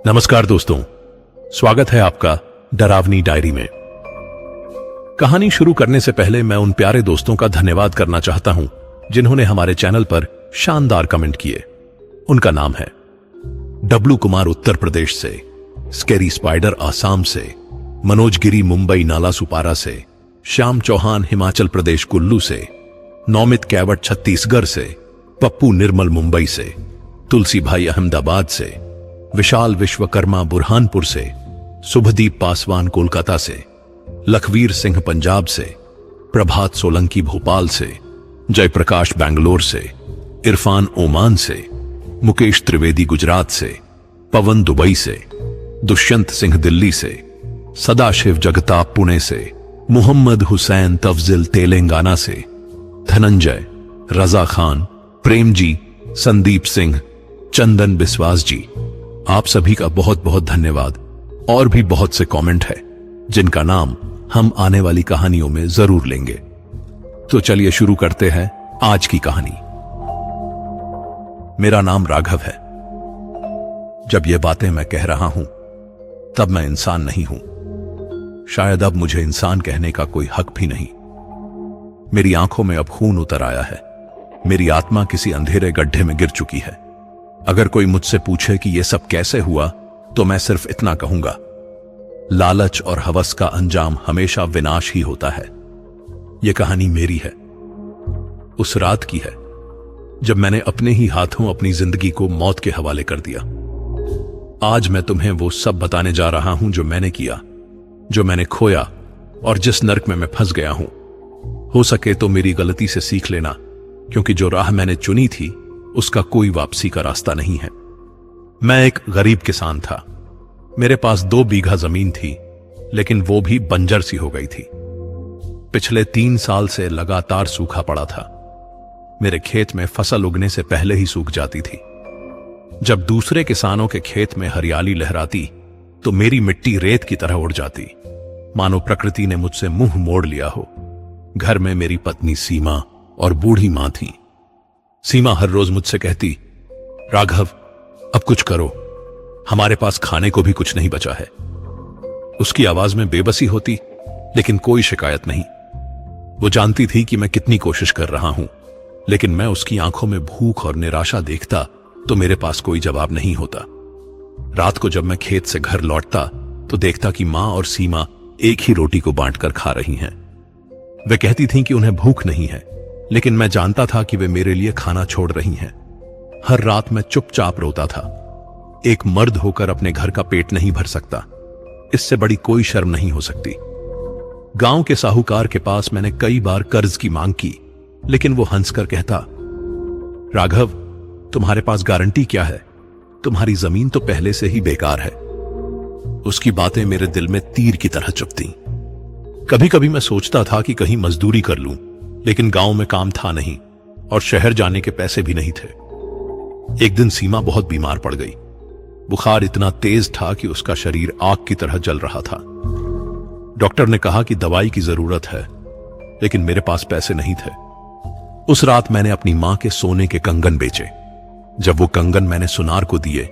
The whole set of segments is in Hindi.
नमस्कार दोस्तों, स्वागत है आपका डरावनी डायरी में। कहानी शुरू करने से पहले मैं उन प्यारे दोस्तों का धन्यवाद करना चाहता हूं जिन्होंने हमारे चैनल पर शानदार कमेंट किए। उनका नाम है डब्लू कुमार उत्तर प्रदेश से, स्केरी स्पाइडर आसाम से, मनोज गिरी मुंबई नाला सुपारा से, श्याम चौहान हिमाचल प्रदेश कुल्लू से, नौमित कैवट छत्तीसगढ़ से, पप्पू निर्मल मुंबई से, तुलसी भाई अहमदाबाद से, विशाल विश्वकर्मा बुरहानपुर से, शुभदीप पासवान कोलकाता से, लखवीर सिंह पंजाब से, प्रभात सोलंकी भोपाल से, जयप्रकाश बैंगलोर से, इरफान ओमान से, मुकेश त्रिवेदी गुजरात से, पवन दुबई से, दुष्यंत सिंह दिल्ली से, सदाशिव जगताप पुणे से, मोहम्मद हुसैन तफजिल तेलंगाना से, धनंजय, रजा खान, प्रेम जी, संदीप सिंह, चंदन बिस्वास जी, आप सभी का बहुत बहुत धन्यवाद। और भी बहुत से कमेंट है जिनका नाम हम आने वाली कहानियों में जरूर लेंगे। तो चलिए शुरू करते हैं आज की कहानी। मेरा नाम राघव है। जब ये बातें मैं कह रहा हूं तब मैं इंसान नहीं हूं। शायद अब मुझे इंसान कहने का कोई हक भी नहीं। मेरी आंखों में अब खून उतर आया है। मेरी आत्मा किसी अंधेरे गड्ढे में गिर चुकी है। अगर कोई मुझसे पूछे कि यह सब कैसे हुआ तो मैं सिर्फ इतना कहूंगा, लालच और हवस का अंजाम हमेशा विनाश ही होता है। यह कहानी मेरी है, उस रात की है जब मैंने अपने ही हाथों अपनी जिंदगी को मौत के हवाले कर दिया। आज मैं तुम्हें वो सब बताने जा रहा हूं जो मैंने किया, जो मैंने खोया और जिस नर्क में मैं फंस गया हूं। हो सके तो मेरी गलती से सीख लेना, क्योंकि जो राह मैंने चुनी थी उसका कोई वापसी का रास्ता नहीं है। मैं एक गरीब किसान था। मेरे पास 2 बीघा जमीन थी, लेकिन वो भी बंजर सी हो गई थी। पिछले 3 साल से लगातार सूखा पड़ा था। मेरे खेत में फसल उगने से पहले ही सूख जाती थी। जब दूसरे किसानों के खेत में हरियाली लहराती तो मेरी मिट्टी रेत की तरह उड़ जाती, मानो प्रकृति ने मुझसे मुंह मोड़ लिया हो। घर में मेरी पत्नी सीमा और बूढ़ी मां थी। सीमा हर रोज मुझसे कहती, राघव अब कुछ करो, हमारे पास खाने को भी कुछ नहीं बचा है। उसकी आवाज में बेबसी होती, लेकिन कोई शिकायत नहीं। वो जानती थी कि मैं कितनी कोशिश कर रहा हूं, लेकिन मैं उसकी आंखों में भूख और निराशा देखता तो मेरे पास कोई जवाब नहीं होता। रात को जब मैं खेत से घर लौटता तो देखता कि मां और सीमा एक ही रोटी को बांटकर खा रही हैं। वे कहती थीं कि उन्हें भूख नहीं है, लेकिन मैं जानता था कि वे मेरे लिए खाना छोड़ रही हैं। हर रात मैं चुपचाप रोता था। एक मर्द होकर अपने घर का पेट नहीं भर सकता, इससे बड़ी कोई शर्म नहीं हो सकती। गांव के साहूकार के पास मैंने कई बार कर्ज की मांग की, लेकिन वो हंसकर कहता, राघव तुम्हारे पास गारंटी क्या है? तुम्हारी जमीन तो पहले से ही बेकार है। उसकी बातें मेरे दिल में तीर की तरह चुभती। कभी कभी मैं सोचता था कि कहीं मजदूरी कर लूं, लेकिन गांव में काम था नहीं और शहर जाने के पैसे भी नहीं थे। एक दिन सीमा बहुत बीमार पड़ गई। बुखार इतना तेज था कि उसका शरीर आग की तरह जल रहा था। डॉक्टर ने कहा कि दवाई की जरूरत है, लेकिन मेरे पास पैसे नहीं थे। उस रात मैंने अपनी मां के सोने के कंगन बेचे। जब वो कंगन मैंने सुनार को दिए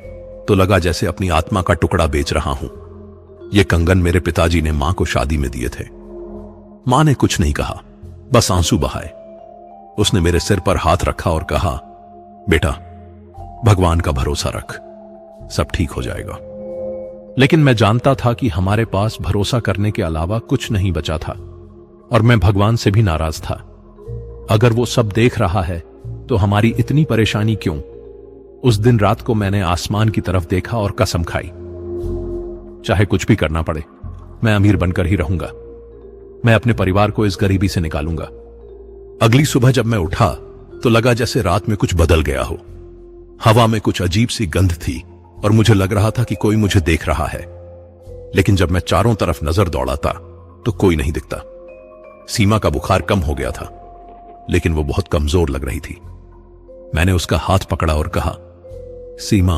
तो लगा जैसे अपनी आत्मा का टुकड़ा बेच रहा हूं। ये कंगन मेरे पिताजी ने मां को शादी में दिए थे। मां ने कुछ नहीं कहा, बस आंसू बहाए। उसने मेरे सिर पर हाथ रखा और कहा, बेटा भगवान का भरोसा रख, सब ठीक हो जाएगा। लेकिन मैं जानता था कि हमारे पास भरोसा करने के अलावा कुछ नहीं बचा था, और मैं भगवान से भी नाराज था। अगर वो सब देख रहा है तो हमारी इतनी परेशानी क्यों? उस दिन रात को मैंने आसमान की तरफ देखा और कसम खाई, चाहे कुछ भी करना पड़े, मैं अमीर बनकर ही रहूंगा। मैं अपने परिवार को इस गरीबी से निकालूंगा। अगली सुबह जब मैं उठा तो लगा जैसे रात में कुछ बदल गया हो। हवा में कुछ अजीब सी गंध थी और मुझे लग रहा था कि कोई मुझे देख रहा है। लेकिन जब मैं चारों तरफ नजर दौड़ाता तो कोई नहीं दिखता। सीमा का बुखार कम हो गया था, लेकिन वो बहुत कमजोर लग रही थी। मैंने उसका हाथ पकड़ा और कहा, सीमा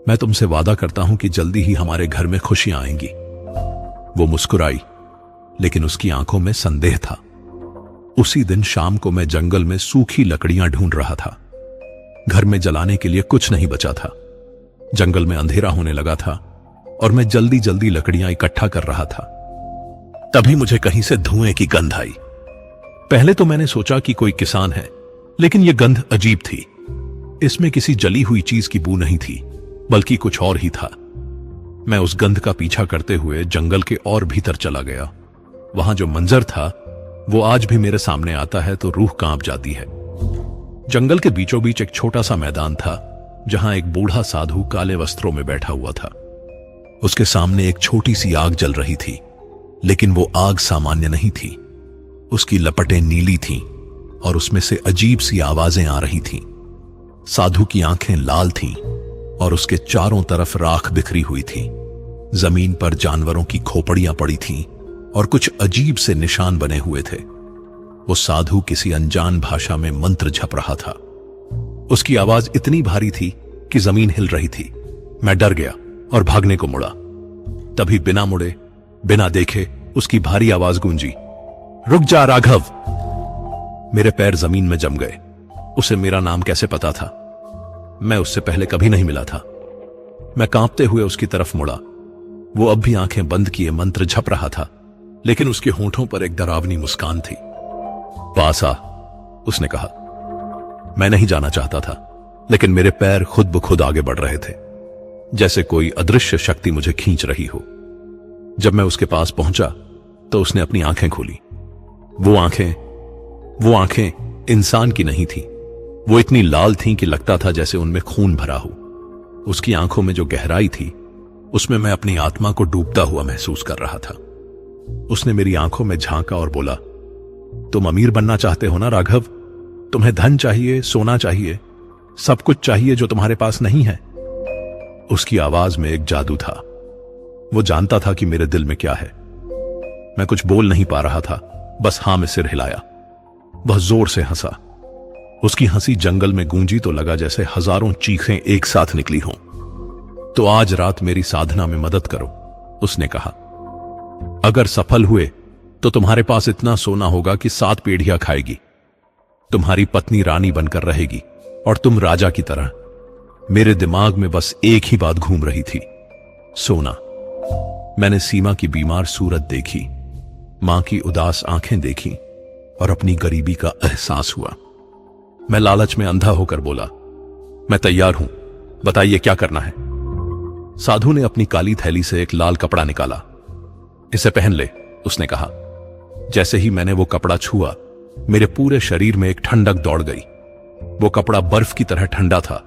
मैं तुमसे वादा करता हूं कि जल्दी ही हमारे घर में खुशियां आएंगी। वो मुस्कुराई, लेकिन उसकी आंखों में संदेह था। उसी दिन शाम को मैं जंगल में सूखी लकड़ियां ढूंढ रहा था। घर में जलाने के लिए कुछ नहीं बचा था। जंगल में अंधेरा होने लगा था और मैं जल्दी जल्दी लकड़ियां इकट्ठा कर रहा था। तभी मुझे कहीं से धुएं की गंध आई। पहले तो मैंने सोचा कि कोई किसान है, लेकिन यह गंध अजीब थी। इसमें किसी जली हुई चीज की बू नहीं थी, बल्कि कुछ और ही था। मैं उस गंध का पीछा करते हुए जंगल के और भीतर चला गया। वहां जो मंजर था वो आज भी मेरे सामने आता है तो रूह कांप जाती है। जंगल के बीचों बीच एक छोटा सा मैदान था, जहां एक बूढ़ा साधु काले वस्त्रों में बैठा हुआ था। उसके सामने एक छोटी सी आग जल रही थी, लेकिन वो आग सामान्य नहीं थी। उसकी लपटें नीली थीं और उसमें से अजीब सी आवाजें आ रही थीं। साधु की आंखें लाल थीं और उसके चारों तरफ राख बिखरी हुई थी। जमीन पर जानवरों की खोपड़ियां पड़ी थीं और कुछ अजीब से निशान बने हुए थे। वो साधु किसी अनजान भाषा में मंत्र झप रहा था। उसकी आवाज इतनी भारी थी कि जमीन हिल रही थी। मैं डर गया और भागने को मुड़ा। तभी बिना मुड़े, बिना देखे उसकी भारी आवाज गूंजी, रुक जा राघव। मेरे पैर जमीन में जम गए। उसे मेरा नाम कैसे पता था? मैं उससे पहले कभी नहीं मिला था। मैं कांपते हुए उसकी तरफ मुड़ा। वो अब भी आंखें बंद किए मंत्र झप रहा था, लेकिन उसके होंठों पर एक डरावनी मुस्कान थी। पास आ, उसने कहा। मैं नहीं जाना चाहता था, लेकिन मेरे पैर खुद ब खुद आगे बढ़ रहे थे, जैसे कोई अदृश्य शक्ति मुझे खींच रही हो। जब मैं उसके पास पहुंचा तो उसने अपनी आंखें खोली। वो आंखें इंसान की नहीं थी। वो इतनी लाल थीं कि लगता था जैसे उनमें खून भरा हो। उसकी आंखों में जो गहराई थी, उसमें मैं अपनी आत्मा को डूबता हुआ महसूस कर रहा था। उसने मेरी आंखों में झांका और बोला, तुम अमीर बनना चाहते हो ना राघव? तुम्हें धन चाहिए, सोना चाहिए, सब कुछ चाहिए जो तुम्हारे पास नहीं है। उसकी आवाज में एक जादू था। वो जानता था कि मेरे दिल में क्या है। मैं कुछ बोल नहीं पा रहा था, बस हां में सिर हिलाया। वह जोर से हंसा। उसकी हंसी जंगल में गूंजी तो लगा जैसे हजारों चीखें एक साथ निकली हों। तो आज रात मेरी साधना में मदद करो, उसने कहा। अगर सफल हुए तो तुम्हारे पास इतना सोना होगा कि 7 पीढ़ियां खाएगी। तुम्हारी पत्नी रानी बनकर रहेगी और तुम राजा की तरह। मेरे दिमाग में बस एक ही बात घूम रही थी, सोना। मैंने सीमा की बीमार सूरत देखी, मां की उदास आंखें देखी और अपनी गरीबी का एहसास हुआ। मैं लालच में अंधा होकर बोला, मैं तैयार हूं, बताइए क्या करना है। साधु ने अपनी काली थैली से एक लाल कपड़ा निकाला। इसे पहन ले, उसने कहा। जैसे ही मैंने वो कपड़ा छुआ, मेरे पूरे शरीर में एक ठंडक दौड़ गई। वो कपड़ा बर्फ की तरह ठंडा था,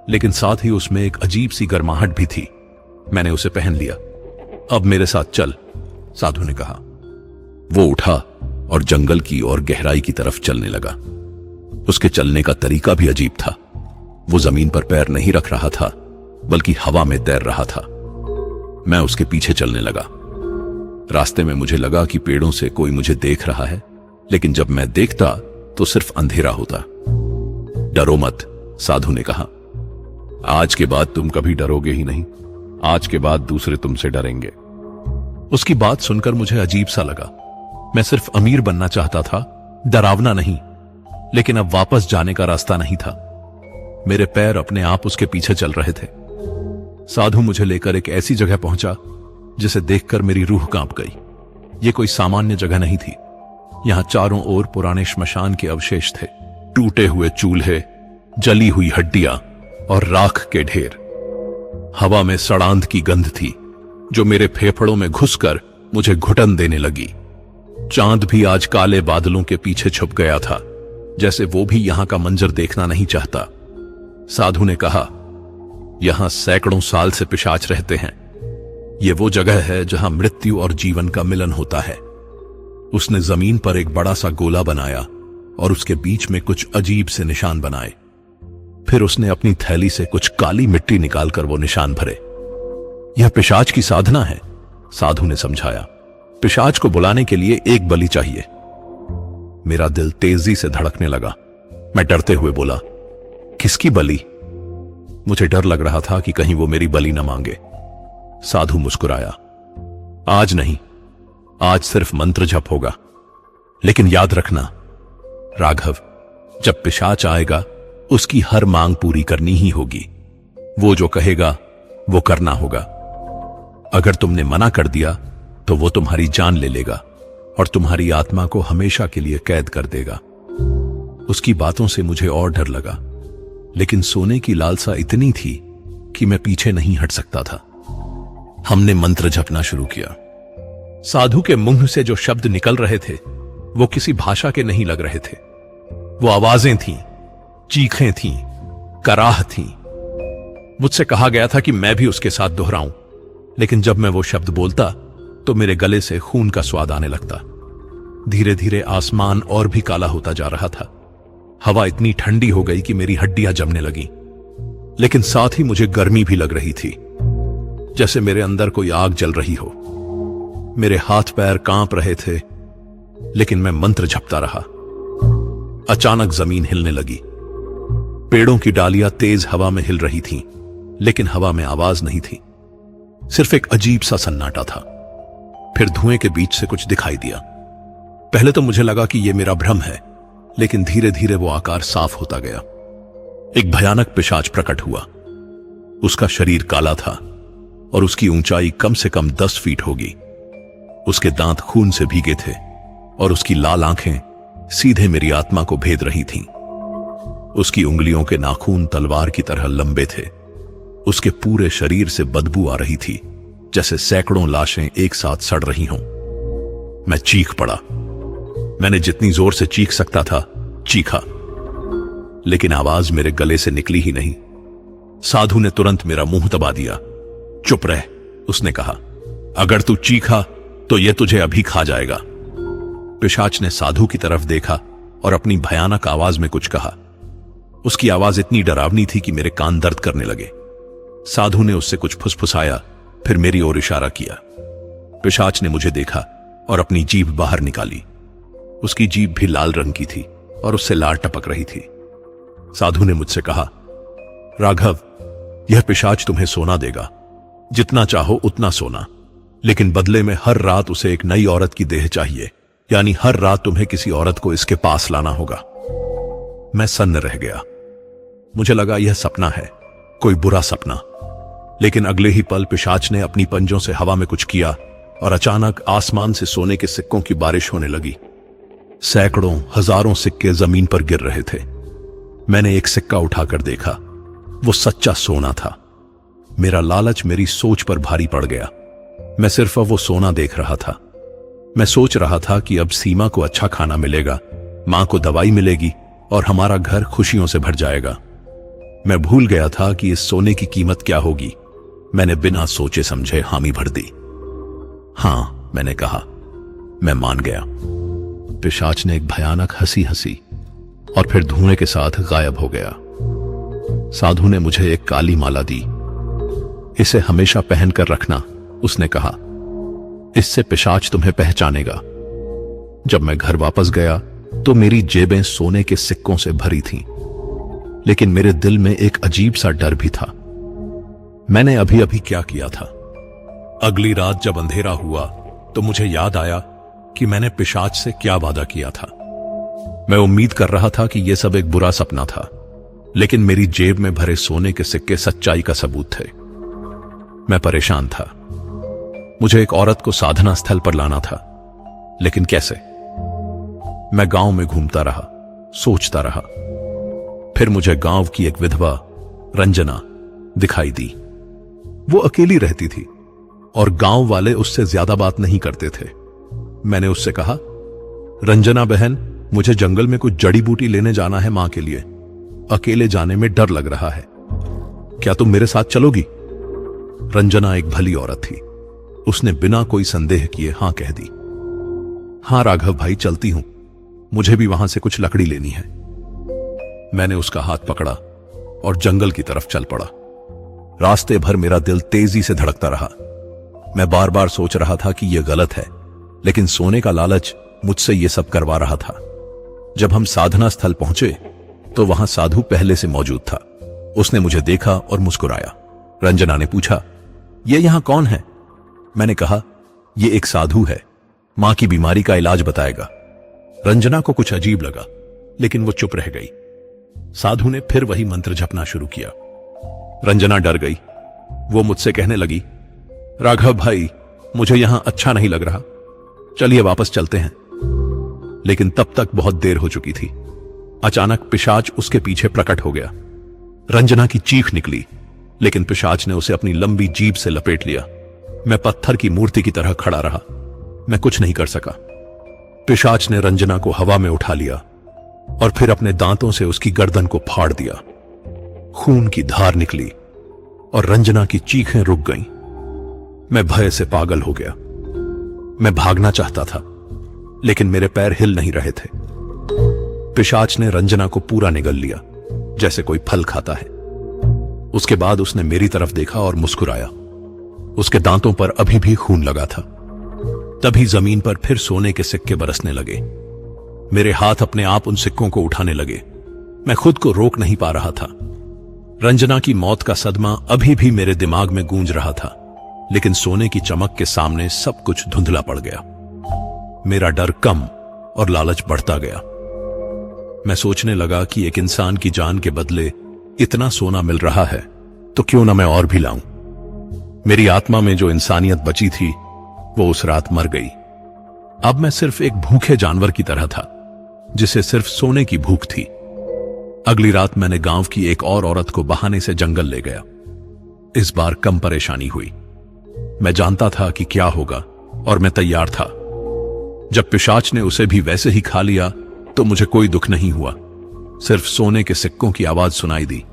लेकिन साथ ही उसमें एक अजीब सी गर्माहट भी थी। मैंने उसे पहन लिया। अब मेरे साथ चल, साधु ने कहा। वो उठा और जंगल की और गहराई की तरफ चलने लगा। उसके चलने का तरीका भी अजीब था। वो जमीन पर पैर नहीं रख रहा था, बल्कि हवा में तैर रहा था। मैं उसके पीछे चलने लगा। रास्ते में मुझे लगा कि पेड़ों से कोई मुझे देख रहा है, लेकिन जब मैं देखता तो सिर्फ अंधेरा होता। डरो मत, साधु ने कहा। आज के बाद तुम कभी डरोगे ही नहीं। आज के बाद दूसरे तुमसे डरेंगे। उसकी बात सुनकर मुझे अजीब सा लगा। मैं सिर्फ अमीर बनना चाहता था, डरावना नहीं। लेकिन अब वापस जाने का रास्ता नहीं था। मेरे पैर अपने आप उसके पीछे चल रहे थे। साधु मुझे लेकर एक ऐसी जगह पहुंचा जिसे देखकर मेरी रूह कांप गई। यह कोई सामान्य जगह नहीं थी। यहां चारों ओर पुराने श्मशान के अवशेष थे, टूटे हुए चूल्हे, जली हुई हड्डियां और राख के ढेर। हवा में सड़ांध की गंध थी जो मेरे फेफड़ों में घुसकर मुझे घुटन देने लगी। चांद भी आज काले बादलों के पीछे छुप गया था, जैसे वो भी यहां का मंजर देखना नहीं चाहता। साधु ने कहा, यहां सैकड़ों साल से पिशाच रहते हैं। यह वो जगह है जहां मृत्यु और जीवन का मिलन होता है। उसने जमीन पर एक बड़ा सा गोला बनाया और उसके बीच में कुछ अजीब से निशान बनाए। फिर उसने अपनी थैली से कुछ काली मिट्टी निकालकर वो निशान भरे। यह पिशाच की साधना है, साधु ने समझाया। पिशाच को बुलाने के लिए एक बलि चाहिए। मेरा दिल तेजी से धड़कने लगा। मैं डरते हुए बोला, किसकी बलि? मुझे डर लग रहा था कि कहीं वो मेरी बलि न मांगे। साधु मुस्कुराया, आज नहीं, आज सिर्फ मंत्र जप होगा। लेकिन याद रखना राघव, जब पिशाच आएगा उसकी हर मांग पूरी करनी ही होगी। वो जो कहेगा वो करना होगा। अगर तुमने मना कर दिया तो वो तुम्हारी जान ले लेगा और तुम्हारी आत्मा को हमेशा के लिए कैद कर देगा। उसकी बातों से मुझे और डर लगा, लेकिन सोने की लालसा इतनी थी कि मैं पीछे नहीं हट सकता था। हमने मंत्र जपना शुरू किया। साधु के मुंह से जो शब्द निकल रहे थे वो किसी भाषा के नहीं लग रहे थे। वो आवाजें थीं, चीखें थीं, कराह थीं। मुझसे कहा गया था कि मैं भी उसके साथ दोहराऊं, लेकिन जब मैं वो शब्द बोलता तो मेरे गले से खून का स्वाद आने लगता। धीरे धीरे आसमान और भी काला होता जा रहा था। हवा इतनी ठंडी हो गई कि मेरी हड्डियां जमने लगीं, लेकिन साथ ही मुझे गर्मी भी लग रही थी, जैसे मेरे अंदर कोई आग जल रही हो। मेरे हाथ पैर कांप रहे थे, लेकिन मैं मंत्र जपता रहा। अचानक जमीन हिलने लगी। पेड़ों की डालियां तेज हवा में हिल रही थीं, लेकिन हवा में आवाज नहीं थी, सिर्फ एक अजीब सा सन्नाटा था। फिर धुएं के बीच से कुछ दिखाई दिया। पहले तो मुझे लगा कि यह मेरा भ्रम है, लेकिन धीरे धीरे वो आकार साफ होता गया। एक भयानक पिशाच प्रकट हुआ। उसका शरीर काला था और उसकी ऊंचाई कम से कम 10 फीट होगी। उसके दांत खून से भीगे थे और उसकी लाल आंखें सीधे मेरी आत्मा को भेद रही थीं। उसकी उंगलियों के नाखून तलवार की तरह लंबे थे। उसके पूरे शरीर से बदबू आ रही थी, जैसे सैकड़ों लाशें एक साथ सड़ रही हों। मैं चीख पड़ा। मैंने जितनी जोर से चीख सकता था चीखा, लेकिन आवाज मेरे गले से निकली ही नहीं। साधु ने तुरंत मेरा मुंह दबा दिया। चुप रह, उसने कहा। अगर तू चीखा तो यह तुझे अभी खा जाएगा। पिशाच ने साधु की तरफ देखा और अपनी भयानक आवाज में कुछ कहा। उसकी आवाज इतनी डरावनी थी कि मेरे कान दर्द करने लगे। साधु ने उससे कुछ फुसफुसाया, फिर मेरी ओर इशारा किया। पिशाच ने मुझे देखा और अपनी जीभ बाहर निकाली। उसकी जीभ भी लाल रंग की थी और उससे लार टपक रही थी। साधु ने मुझसे कहा, राघव, यह पिशाच तुम्हें सोना देगा, जितना चाहो उतना सोना, लेकिन बदले में हर रात उसे एक नई औरत की देह चाहिए, यानी हर रात तुम्हें किसी औरत को इसके पास लाना होगा। मैं सन्न रह गया। मुझे लगा यह सपना है, कोई बुरा सपना। लेकिन अगले ही पल पिशाच ने अपनी पंजों से हवा में कुछ किया और अचानक आसमान से सोने के सिक्कों की बारिश होने लगी। सैकड़ों हजारों सिक्के जमीन पर गिर रहे थे। मैंने एक सिक्का उठाकर देखा। वो सच्चा सोना था। मेरा लालच मेरी सोच पर भारी पड़ गया। मैं सिर्फ अब वो सोना देख रहा था। मैं सोच रहा था कि अब सीमा को अच्छा खाना मिलेगा, मां को दवाई मिलेगी और हमारा घर खुशियों से भर जाएगा। मैं भूल गया था कि इस सोने की कीमत क्या होगी। मैंने बिना सोचे समझे हामी भर दी। हां, मैंने कहा, मैं मान गया। पिशाच ने एक भयानक हंसी हंसी और फिर धुएं के साथ गायब हो गया। साधु ने मुझे एक काली माला दी। इसे हमेशा पहनकर रखना, उसने कहा। इससे पिशाच तुम्हें पहचानेगा। जब मैं घर वापस गया तो मेरी जेबें सोने के सिक्कों से भरी थीं, लेकिन मेरे दिल में एक अजीब सा डर भी था। मैंने अभी अभी क्या किया था। अगली रात जब अंधेरा हुआ तो मुझे याद आया कि मैंने पिशाच से क्या वादा किया था। मैं उम्मीद कर रहा था कि यह सब एक बुरा सपना था, लेकिन मेरी जेब में भरे सोने के सिक्के सच्चाई का सबूत थे। मैं परेशान था। मुझे एक औरत को साधना स्थल पर लाना था, लेकिन कैसे? मैं गांव में घूमता रहा, सोचता रहा। फिर मुझे गांव की एक विधवा रंजना दिखाई दी। वो अकेली रहती थी और गांव वाले उससे ज्यादा बात नहीं करते थे। मैंने उससे कहा, रंजना बहन, मुझे जंगल में कुछ जड़ी बूटी लेने जाना है मां के लिए। अकेले जाने में डर लग रहा है, क्या तुम मेरे साथ चलोगी? रंजना एक भली औरत थी। उसने बिना कोई संदेह किए हां कह दी। हां राघव भाई, चलती हूं, मुझे भी वहां से कुछ लकड़ी लेनी है। मैंने उसका हाथ पकड़ा और जंगल की तरफ चल पड़ा। रास्ते भर मेरा दिल तेजी से धड़कता रहा। मैं बार बार सोच रहा था कि यह गलत है, लेकिन सोने का लालच मुझसे यह सब करवा रहा था। जब हम साधना स्थल पहुंचे तो वहां साधु पहले से मौजूद था। उसने मुझे देखा और मुस्कुराया। रंजना ने पूछा, यह यहां कौन है? मैंने कहा, यह एक साधु है, मां की बीमारी का इलाज बताएगा। रंजना को कुछ अजीब लगा, लेकिन वो चुप रह गई। साधु ने फिर वही मंत्र जपना शुरू किया। रंजना डर गई। वो मुझसे कहने लगी, राघव भाई, मुझे यहां अच्छा नहीं लग रहा, चलिए वापस चलते हैं। लेकिन तब तक बहुत देर हो चुकी थी। अचानक पिशाच उसके पीछे प्रकट हो गया। रंजना की चीख निकली, लेकिन पिशाच ने उसे अपनी लंबी जीभ से लपेट लिया। मैं पत्थर की मूर्ति की तरह खड़ा रहा। मैं कुछ नहीं कर सका। पिशाच ने रंजना को हवा में उठा लिया और फिर अपने दांतों से उसकी गर्दन को फाड़ दिया। खून की धार निकली और रंजना की चीखें रुक गईं। मैं भय से पागल हो गया। मैं भागना चाहता था, लेकिन मेरे पैर हिल नहीं रहे थे। पिशाच ने रंजना को पूरा निगल लिया, जैसे कोई फल खाता है। उसके बाद उसने मेरी तरफ देखा और मुस्कुराया। उसके दांतों पर अभी भी खून लगा था। तभी जमीन पर फिर सोने के सिक्के बरसने लगे। मेरे हाथ अपने आप उन सिक्कों को उठाने लगे। मैं खुद को रोक नहीं पा रहा था। रंजना की मौत का सदमा अभी भी मेरे दिमाग में गूंज रहा था, लेकिन सोने की चमक के सामने सब कुछ धुंधला पड़ गया। मेरा डर कम और लालच बढ़ता गया। मैं सोचने लगा कि एक इंसान की जान के बदले इतना सोना मिल रहा है, तो क्यों ना मैं और भी लाऊं। मेरी आत्मा में जो इंसानियत बची थी, वो उस रात मर गई। अब मैं सिर्फ एक भूखे जानवर की तरह था, जिसे सिर्फ सोने की भूख थी। अगली रात मैंने गांव की एक और औरत को बहाने से जंगल ले गया। इस बार कम परेशानी हुई। मैं जानता था कि क्या होगा और मैं तैयार था। जब पिशाच ने उसे भी वैसे ही खा लिया तो मुझे कोई दुख नहीं हुआ। सिर्फ सोने के सिक्कों की आवाज सुनाई दी।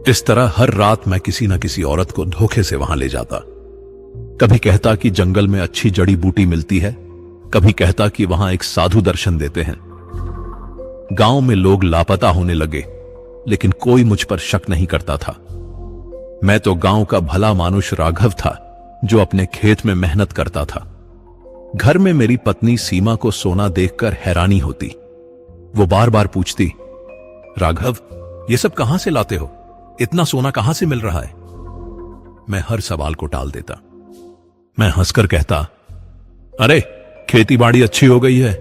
इस तरह हर रात मैं किसी न किसी औरत को धोखे से वहां ले जाता। कभी कहता कि जंगल में अच्छी जड़ी बूटी मिलती है, कभी कहता कि वहां एक साधु दर्शन देते हैं। गांव में लोग लापता होने लगे, लेकिन कोई मुझ पर शक नहीं करता था। मैं तो गांव का भला मानुष राघव था, जो अपने खेत में मेहनत करता था। घर में मेरी पत्नी सीमा को सोना देखकर हैरानी होती। वो बार बार पूछती, राघव, ये सब कहां से लाते हो? इतना सोना कहां से मिल रहा है? मैं हर सवाल को टाल देता। मैं हंसकर कहता, अरे खेती बाड़ी अच्छी हो गई है,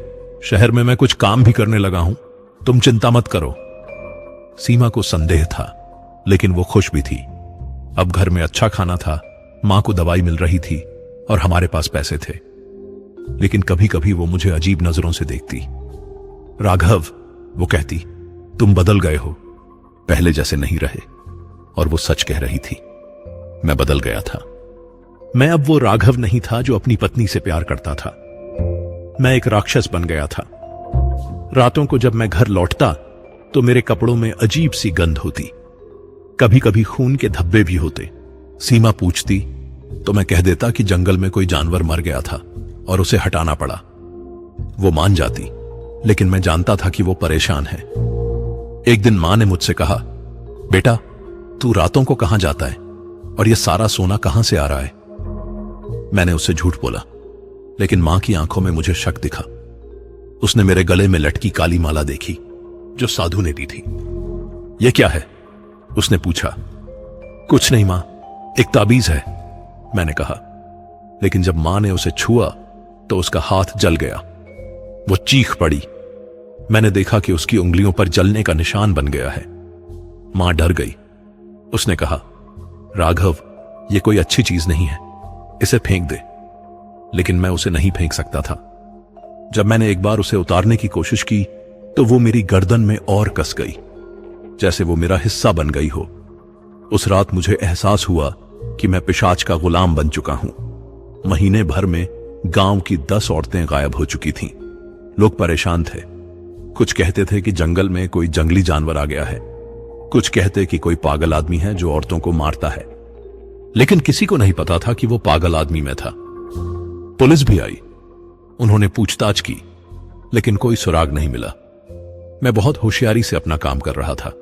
शहर में मैं कुछ काम भी करने लगा हूं, तुम चिंता मत करो। सीमा को संदेह था, लेकिन वो खुश भी थी। अब घर में अच्छा खाना था, मां को दवाई मिल रही थी और हमारे पास पैसे थे। लेकिन कभी कभी वो मुझे अजीब नजरों से देखती। राघव, वो कहती, तुम बदल गए हो, पहले जैसे नहीं रहे। और वो सच कह रही थी। मैं बदल गया था। मैं अब वो राघव नहीं था जो अपनी पत्नी से प्यार करता था। मैं एक राक्षस बन गया था। रातों को जब मैं घर लौटता तो मेरे कपड़ों में अजीब सी गंध होती। कभी कभी खून के धब्बे भी होते। सीमा पूछती तो मैं कह देता कि जंगल में कोई जानवर मर गया था और उसे हटाना पड़ा। वो मान जाती, लेकिन मैं जानता था कि वो परेशान है। एक दिन मां ने मुझसे कहा, बेटा, तू रातों को कहां जाता है और ये सारा सोना कहां से आ रहा है? मैंने उससे झूठ बोला, लेकिन मां की आंखों में मुझे शक दिखा। उसने मेरे गले में लटकी काली माला देखी, जो साधु ने दी थी। यह क्या है? उसने पूछा। कुछ नहीं मां, एक ताबीज है, मैंने कहा। लेकिन जब मां ने उसे छुआ तो उसका हाथ जल गया। वो चीख पड़ी। मैंने देखा कि उसकी उंगलियों पर जलने का निशान बन गया है। मां डर गई। उसने कहा, राघव, यह कोई अच्छी चीज नहीं है, इसे फेंक दे। लेकिन मैं उसे नहीं फेंक सकता था। जब मैंने एक बार उसे उतारने की कोशिश की तो वो मेरी गर्दन में और कस गई, जैसे वो मेरा हिस्सा बन गई हो। उस रात मुझे एहसास हुआ कि मैं पिशाच का गुलाम बन चुका हूं। महीने भर में गांव की 10 औरतें गायब हो चुकी थीं। लोग परेशान थे। कुछ कहते थे कि जंगल में कोई जंगली जानवर आ गया है, कुछ कहते कि कोई पागल आदमी है जो औरतों को मारता है। लेकिन किसी को नहीं पता था कि वो पागल आदमी में था। पुलिस भी आई। उन्होंने पूछताछ की, लेकिन कोई सुराग नहीं मिला। मैं बहुत होशियारी से अपना काम कर रहा था।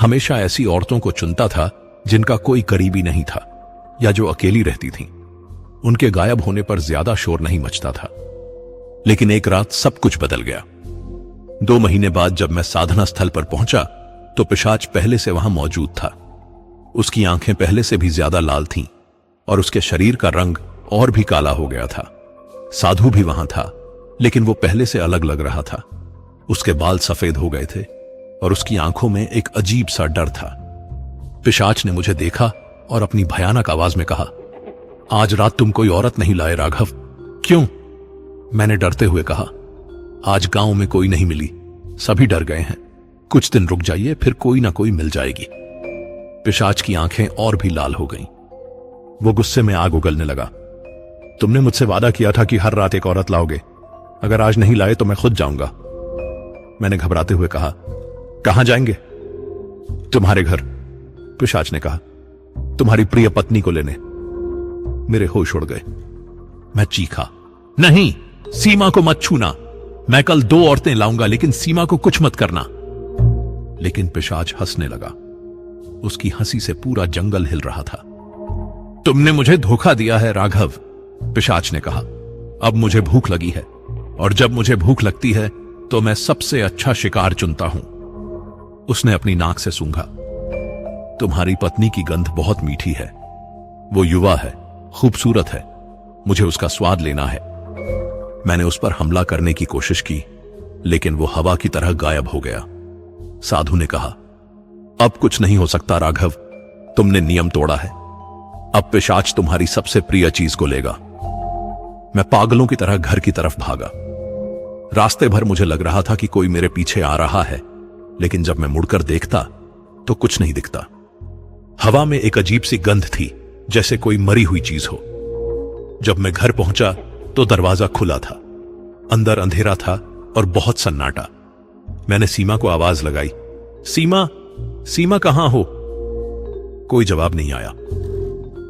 हमेशा ऐसी औरतों को चुनता था जिनका कोई करीबी नहीं था या जो अकेली रहती थीं। उनके गायब होने पर ज्यादा शोर नहीं मचता था। लेकिन एक रात सब कुछ बदल गया। 2 महीने बाद जब मैं साधना स्थल पर पहुंचा तो पिशाच पहले से वहां मौजूद था। उसकी आंखें पहले से भी ज्यादा लाल थीं और उसके शरीर का रंग और भी काला हो गया था। साधु भी वहां था, लेकिन वो पहले से अलग लग रहा था। उसके बाल सफेद हो गए थे और उसकी आंखों में एक अजीब सा डर था। पिशाच ने मुझे देखा और अपनी भयानक आवाज में कहा, आज रात तुम कोई औरत नहीं लाए राघव? क्यों? मैंने डरते हुए कहा, आज गांव में कोई नहीं मिली, सभी डर गए हैं। कुछ दिन रुक जाइए, फिर कोई ना कोई मिल जाएगी। पिशाच की आंखें और भी लाल हो गईं। वो गुस्से में आग उगलने लगा। तुमने मुझसे वादा किया था कि हर रात एक औरत लाओगे। अगर आज नहीं लाए तो मैं खुद जाऊंगा। मैंने घबराते हुए कहा, कहां जाएंगे? तुम्हारे घर। पिशाच ने कहा, तुम्हारी प्रिय पत्नी को लेने। मेरे होश उड़ गए। मैं चीखा, नहीं, सीमा को मत छूना। मैं कल 2 औरतें लाऊंगा, लेकिन सीमा को कुछ मत करना। लेकिन पिशाच हंसने लगा। उसकी हंसी से पूरा जंगल हिल रहा था। तुमने मुझे धोखा दिया है राघव, पिशाच ने कहा। अब मुझे भूख लगी है, और जब मुझे भूख लगती है तो मैं सबसे अच्छा शिकार चुनता हूं। उसने अपनी नाक से सूंघा। तुम्हारी पत्नी की गंध बहुत मीठी है। वो युवा है, खूबसूरत है। मुझे उसका स्वाद लेना है। मैंने उस पर हमला करने की कोशिश की, लेकिन वो हवा की तरह गायब हो गया। साधु ने कहा, अब कुछ नहीं हो सकता राघव, तुमने नियम तोड़ा है। अब पिशाच तुम्हारी सबसे प्रिय चीज को लेगा। मैं पागलों की तरह घर की तरफ भागा। रास्ते भर मुझे लग रहा था कि कोई मेरे पीछे आ रहा है, लेकिन जब मैं मुड़कर देखता तो कुछ नहीं दिखता। हवा में एक अजीब सी गंध थी, जैसे कोई मरी हुई चीज हो। जब मैं घर पहुंचा तो दरवाजा खुला था। अंदर अंधेरा था और बहुत सन्नाटा। मैंने सीमा को आवाज लगाई, सीमा, सीमा कहां हो? कोई जवाब नहीं आया।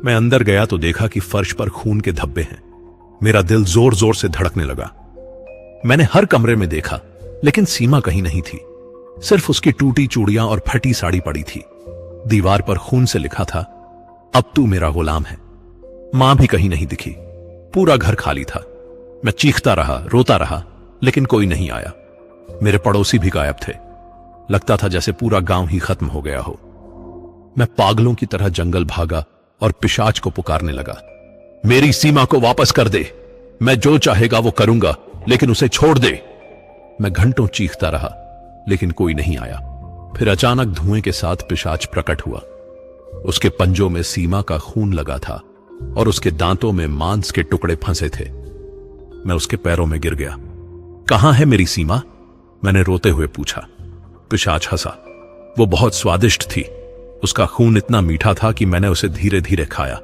मैं अंदर गया तो देखा कि फर्श पर खून के धब्बे हैं। मेरा दिल जोर जोर से धड़कने लगा। मैंने हर कमरे में देखा, लेकिन सीमा कहीं नहीं थी। सिर्फ उसकी टूटी चूड़ियां और फटी साड़ी पड़ी थी। दीवार पर खून से लिखा था, अब तू मेरा गुलाम है। मां भी कहीं नहीं दिखी। पूरा घर खाली था। मैं चीखता रहा, रोता रहा, लेकिन कोई नहीं आया। मेरे पड़ोसी भी गायब थे। लगता था जैसे पूरा गांव ही खत्म हो गया हो। मैं पागलों की तरह जंगल भागा और पिशाच को पुकारने लगा, मेरी सीमा को वापस कर दे। मैं जो चाहेगा वो करूंगा, लेकिन उसे छोड़ दे। मैं घंटों चीखता रहा, लेकिन कोई नहीं आया। फिर अचानक धुएं के साथ पिशाच प्रकट हुआ। उसके पंजों में सीमा का खून लगा था और उसके दांतों में मांस के टुकड़े फंसे थे। मैं उसके पैरों में गिर गया। कहां है मेरी सीमा? मैंने रोते हुए पूछा। पिशाच हंसा। वो बहुत स्वादिष्ट थी। उसका खून इतना मीठा था कि मैंने उसे धीरे धीरे खाया।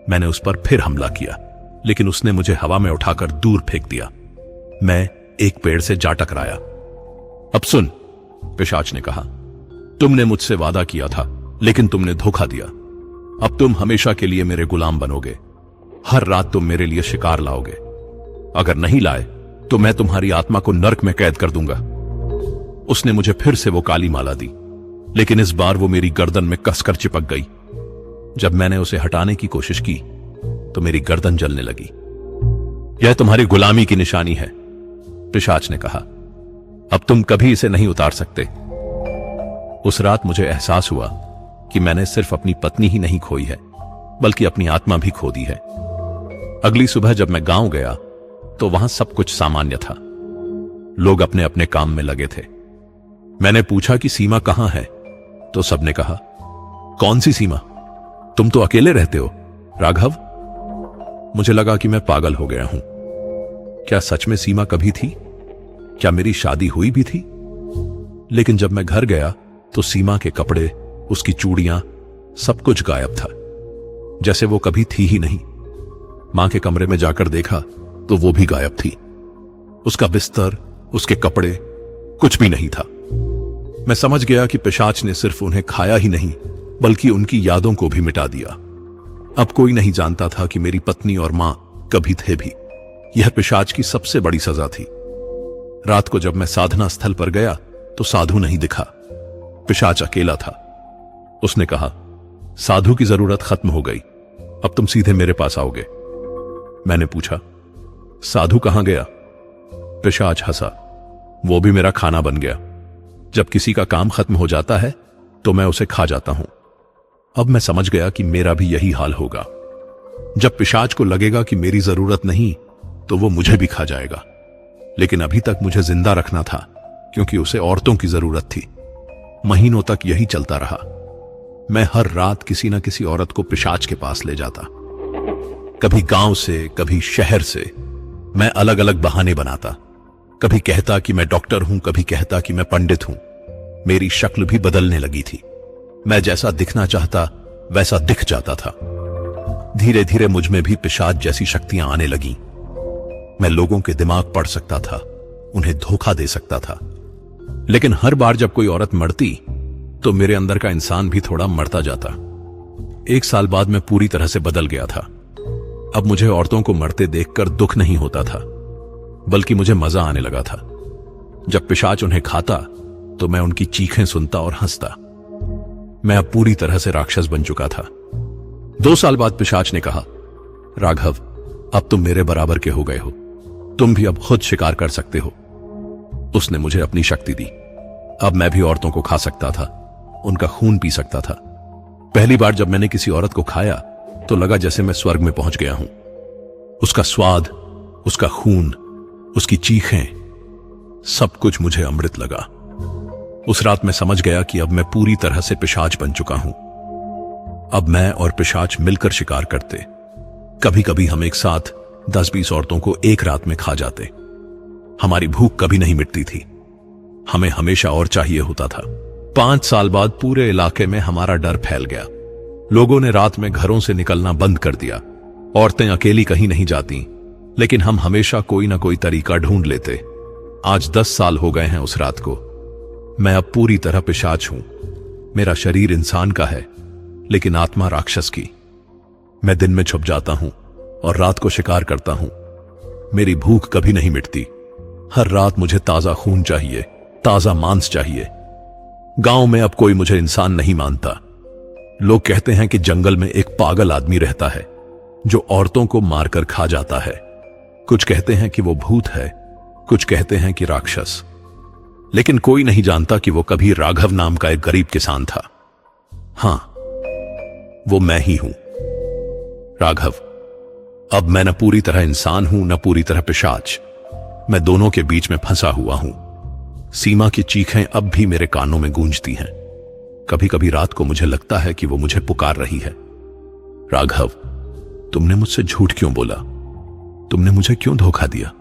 मैंने उस पर फिर हमला किया, लेकिन उसने मुझे हवा में उठाकर दूर फेंक दिया। मैं एक पेड़ से जा टकराया। अब सुन, पिशाच ने कहा, तुमने मुझसे वादा किया था, लेकिन तुमने धोखा दिया। अब तुम हमेशा के लिए मेरे गुलाम बनोगे। हर रात तुम मेरे लिए शिकार लाओगे। अगर नहीं लाए तो मैं तुम्हारी आत्मा को नर्क में कैद कर दूंगा। उसने मुझे फिर से वो काली माला दी, लेकिन इस बार वो मेरी गर्दन में कसकर चिपक गई। जब मैंने उसे हटाने की कोशिश की तो मेरी गर्दन जलने लगी। यह तुम्हारी गुलामी की निशानी है, पिशाच ने कहा। अब तुम कभी इसे नहीं उतार सकते। उस रात मुझे एहसास हुआ कि मैंने सिर्फ अपनी पत्नी ही नहीं खोई है, बल्कि अपनी आत्मा भी खो दी है। अगली सुबह जब मैं गांव गया तो वहां सब कुछ सामान्य था। लोग अपने अपने काम में लगे थे। मैंने पूछा कि सीमा कहां है, तो सबने कहा, कौन सी सीमा? तुम तो अकेले रहते हो राघव। मुझे लगा कि मैं पागल हो गया हूं। क्या सच में सीमा कभी थी? क्या मेरी शादी हुई भी थी? लेकिन जब मैं घर गया तो सीमा के कपड़े, उसकी चूड़ियां, सब कुछ गायब था, जैसे वो कभी थी ही नहीं। मां के कमरे में जाकर देखा तो वो भी गायब थी। उसका बिस्तर, उसके कपड़े, कुछ भी नहीं था। मैं समझ गया कि पिशाच ने सिर्फ उन्हें खाया ही नहीं, बल्कि उनकी यादों को भी मिटा दिया। अब कोई नहीं जानता था कि मेरी पत्नी और मां कभी थे भी। यह पिशाच की सबसे बड़ी सजा थी। रात को जब मैं साधना स्थल पर गया तो साधु नहीं दिखा। पिशाच अकेला था। उसने कहा, साधु की जरूरत खत्म हो गई, अब तुम सीधे मेरे पास आओगे। मैंने पूछा, साधु कहां गया? पिशाच हंसा, वो भी मेरा खाना बन गया। जब किसी का काम खत्म हो जाता है तो मैं उसे खा जाता हूं। अब मैं समझ गया कि मेरा भी यही हाल होगा। जब पिशाच को लगेगा कि मेरी जरूरत नहीं तो वो मुझे भी खा जाएगा। लेकिन अभी तक मुझे जिंदा रखना था, क्योंकि उसे औरतों की जरूरत थी। महीनों तक यही चलता रहा। मैं हर रात किसी न किसी औरत को पिशाच के पास ले जाता। कभी गांव से, कभी शहर से। मैं अलग अलग बहाने बनाता। कभी कहता कि मैं डॉक्टर हूं, कभी कहता कि मैं पंडित हूं। मेरी शक्ल भी बदलने लगी थी। मैं जैसा दिखना चाहता वैसा दिख जाता था। धीरे धीरे मुझ में भी पिशाच जैसी शक्तियां आने लगीं। मैं लोगों के दिमाग पढ़ सकता था, उन्हें धोखा दे सकता था। लेकिन हर बार जब कोई औरत मरती तो मेरे अंदर का इंसान भी थोड़ा मरता जाता। 1 साल बाद मैं पूरी तरह से बदल गया था। अब मुझे औरतों को मरते देखकर दुख नहीं होता था, बल्कि मुझे मजा आने लगा था। जब पिशाच उन्हें खाता तो मैं उनकी चीखें सुनता और हंसता। मैं अब पूरी तरह से राक्षस बन चुका था। 2 साल बाद पिशाच ने कहा, राघव, अब तुम मेरे बराबर के हो गए हो। तुम भी अब खुद शिकार कर सकते हो। उसने मुझे अपनी शक्ति दी। अब मैं भी औरतों को खा सकता था, उनका खून पी सकता था। पहली बार जब मैंने किसी औरत को खाया तो लगा जैसे मैं स्वर्ग में पहुंच गया हूं। उसका स्वाद, उसका खून, उसकी चीखें, सब कुछ मुझे अमृत लगा। उस रात मैं समझ गया कि अब मैं पूरी तरह से पिशाच बन चुका हूं। अब मैं और पिशाच मिलकर शिकार करते। कभी कभी हम एक साथ 10-20 औरतों को एक रात में खा जाते। हमारी भूख कभी नहीं मिटती थी। हमें हमेशा और चाहिए होता था। 5 साल बाद पूरे इलाके में हमारा डर फैल गया। लोगों ने रात में घरों से निकलना बंद कर दिया। औरतें अकेली कहीं नहीं जाती, लेकिन हम हमेशा कोई ना कोई तरीका ढूंढ लेते। आज 10 साल हो गए हैं उस रात को। मैं अब पूरी तरह पिशाच हूं। मेरा शरीर इंसान का है, लेकिन आत्मा राक्षस की। मैं दिन में छुप जाता हूं और रात को शिकार करता हूं। मेरी भूख कभी नहीं मिटती। हर रात मुझे ताजा खून चाहिए, ताजा मांस चाहिए। गांव में अब कोई मुझे इंसान नहीं मानता। लोग कहते हैं कि जंगल में एक पागल आदमी रहता है जो औरतों को मारकर खा जाता है। कुछ कहते हैं कि वो भूत है, कुछ कहते हैं कि राक्षस। लेकिन कोई नहीं जानता कि वो कभी राघव नाम का एक गरीब किसान था। हां, वो मैं ही हूं, राघव। अब मैं न पूरी तरह इंसान हूं, न पूरी तरह पिशाच। मैं दोनों के बीच में फंसा हुआ हूं। सीमा की चीखें अब भी मेरे कानों में गूंजती हैं। कभी कभी रात को मुझे लगता है कि वो मुझे पुकार रही है, राघव, तुमने मुझसे झूठ क्यों बोला? तुमने मुझे क्यों धोखा दिया?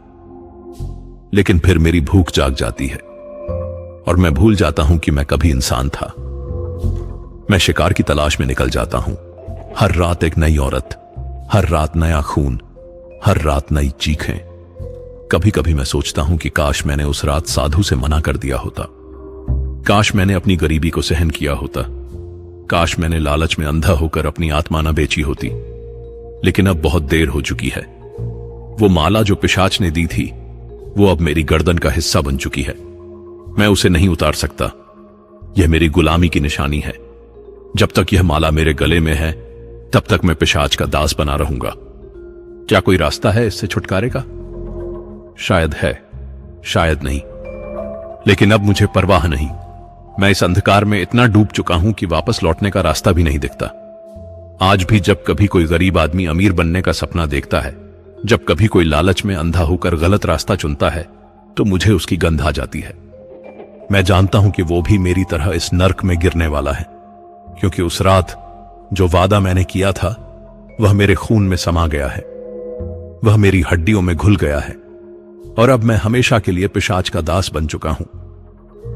लेकिन फिर मेरी भूख जाग जाती है और मैं भूल जाता हूं कि मैं कभी इंसान था। मैं शिकार की तलाश में निकल जाता हूं। हर रात एक नई औरत, हर रात नया खून, हर रात नई चीखें। कभी कभी मैं सोचता हूं कि काश मैंने उस रात साधु से मना कर दिया होता। काश मैंने अपनी गरीबी को सहन किया होता। काश मैंने लालच में अंधा होकर अपनी आत्मा न बेची होती। लेकिन अब बहुत देर हो चुकी है। वो माला जो पिशाच ने दी थी, वो अब मेरी गर्दन का हिस्सा बन चुकी है। मैं उसे नहीं उतार सकता। यह मेरी गुलामी की निशानी है। जब तक यह माला मेरे गले में है, तब तक मैं पिशाच का दास बना रहूंगा। क्या कोई रास्ता है इससे छुटकारे का? शायद है, शायद नहीं। लेकिन अब मुझे परवाह नहीं। मैं इस अंधकार में इतना डूब चुका हूं कि वापस लौटने का रास्ता भी नहीं दिखता। आज भी जब कभी कोई गरीब आदमी अमीर बनने का सपना देखता है, जब कभी कोई लालच में अंधा होकर गलत रास्ता चुनता है, तो मुझे उसकी गंध आ जाती है। मैं जानता हूं कि वो भी मेरी तरह इस नर्क में गिरने वाला है, क्योंकि उस रात जो वादा मैंने किया था वह मेरे खून में समा गया है, वह मेरी हड्डियों में घुल गया है, और अब मैं हमेशा के लिए पिशाच का दास बन चुका हूं।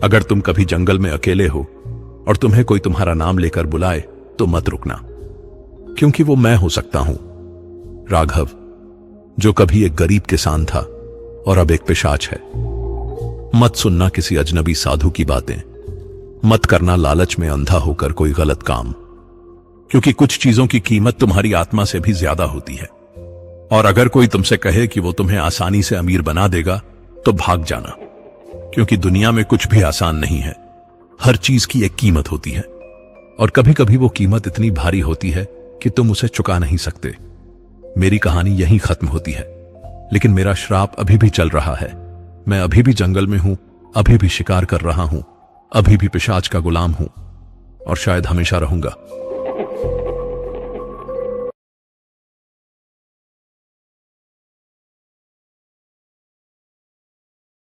अगर तुम कभी जंगल में अकेले हो और तुम्हें कोई तुम्हारा नाम लेकर बुलाए तो मत रुकना, क्योंकि वो मैं हो सकता हूं, राघव, जो कभी एक गरीब किसान था और अब एक पिशाच है। मत सुनना किसी अजनबी साधु की बातें। मत करना लालच में अंधा होकर कोई गलत काम, क्योंकि कुछ चीजों की कीमत तुम्हारी आत्मा से भी ज्यादा होती है। और अगर कोई तुमसे कहे कि वो तुम्हें आसानी से अमीर बना देगा, तो भाग जाना, क्योंकि दुनिया में कुछ भी आसान नहीं है। हर चीज की एक कीमत होती है, और कभी कभी वो कीमत इतनी भारी होती है कि तुम उसे चुका नहीं सकते। मेरी कहानी यहीं खत्म होती है, लेकिन मेरा श्राप अभी भी चल रहा है। मैं अभी भी जंगल में हूं, अभी भी शिकार कर रहा हूं, अभी भी पिशाच का गुलाम हूं, और शायद हमेशा रहूंगा।